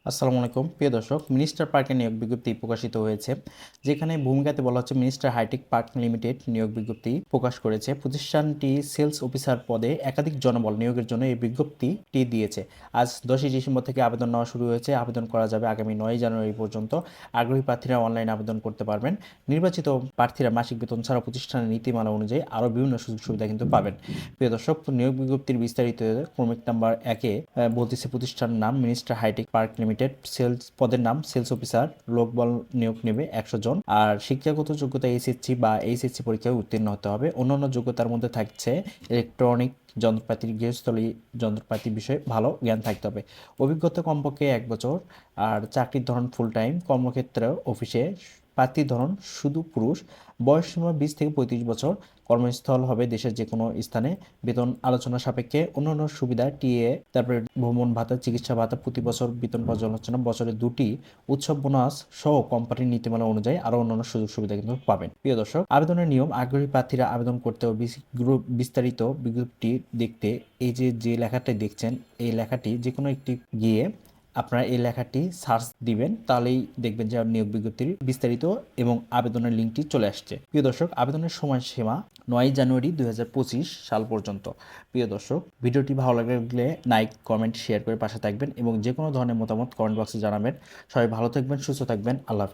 আসসালামু আলাইকুম প্রিয় দর্শক, মিনিস্টার পার্কের নিয়োগ বিজ্ঞপ্তি প্রকাশিত হয়েছে। যেখানে ভূমিকাতে বলা হচ্ছে মিনিস্টার হাইটেক পার্ক লিমিটেড নিয়োগ বিজ্ঞপ্তি প্রকাশ করেছে। প্রতিষ্ঠানটি সেলস অফিসার পদে একাধিক জনবল নিয়োগের জন্য এই বিজ্ঞপ্তিটি দিয়েছে। আজ 10ই ডিসেম্বর থেকে আবেদন নেওয়া শুরু হয়েছে। আবেদন করা যাবে আগামী 9ই জানুয়ারি পর্যন্ত। আগ্রহী প্রার্থীরা অনলাইনে আবেদন করতে পারবেন। নির্বাচিত প্রার্থীরা মাসিক বেতন ছাড়া প্রতিষ্ঠানের নীতিমালা অনুযায়ী আরও বিভিন্ন সুযোগ সুবিধা কিন্তু পাবেন। প্রিয় দর্শক, নিয়োগ বিজ্ঞপ্তির বিস্তারিত ক্রমিক নাম্বার 1-এ বলতেছে প্রতিষ্ঠানের নাম minister hi tech park limited, sales পদের নাম সেলস অফিসার, লোকবল নিয়োগ নেবে 100 জন। আর শিক্ষাগত যোগ্যতা এসএসসি বা এইচএসসি পরীক্ষায় উত্তীর্ণ হতে হবে। অন্যান্য যোগ্যতার মধ্যে থাকছে ইলেকট্রনিক যন্ত্রপাতির, গৃহস্থলী যন্ত্রপাতি বিষয়ে ভালো জ্ঞান থাকতে হবে। অভিজ্ঞতা কমপক্ষে 1 বছর। আর চাকরির ধরন ফুল টাইম, কর্মক্ষেত্র অফিসে। প্রার্থীর ধরন শুধু পুরুষ। বয়সসীমা 20 থেকে 35 বছর। কর্মস্থল হবে দেশের যে কোনো স্থানে। বেতন আলোচনা সাপেক্ষে। অন্যান্য সুবিধা টিএ, তারপরে ভ্রমণ ভাতা, চিকিৎসা ভাতা, প্রতি বছর বেতন পর্যালোচনা, বছরে 2টি উৎসব বোনাস সহ কোম্পানির নীতিমালা অনুযায়ী আরও অন্যান্য সুযোগ সুবিধা কিন্তু পাবেন। প্রিয় দর্শক, আবেদনের নিয়ম: আগ্রহী প্রার্থীরা আবেদন করতে ও বিস্তারিত বিজ্ঞপ্তি দেখতে এই যে লেখাটি দেখছেন, এই লেখাটি যে কোনো একটি গিয়ে আপনারা এই লেখাটি সার্চ দিবেন, তাহলেই দেখবেন যে নিয়োগ বিজ্ঞপ্তির বিস্তারিত এবং আবেদনের লিঙ্কটি চলে আসছে। প্রিয় দর্শক, আবেদনের সময়সীমা 9 জানুয়ারি 2025 সাল পর্যন্ত। প্রিয় দর্শক, ভিডিওটি ভালো লাগলে লাইক, কমেন্ট, শেয়ার করে পাশে থাকবেন এবং যে কোনো ধরনের মতামত কমেন্ট বক্সে জানাবেন। সবাই ভালো থাকবেন, সুস্থ থাকবেন। আল্লাহ হাফেজ।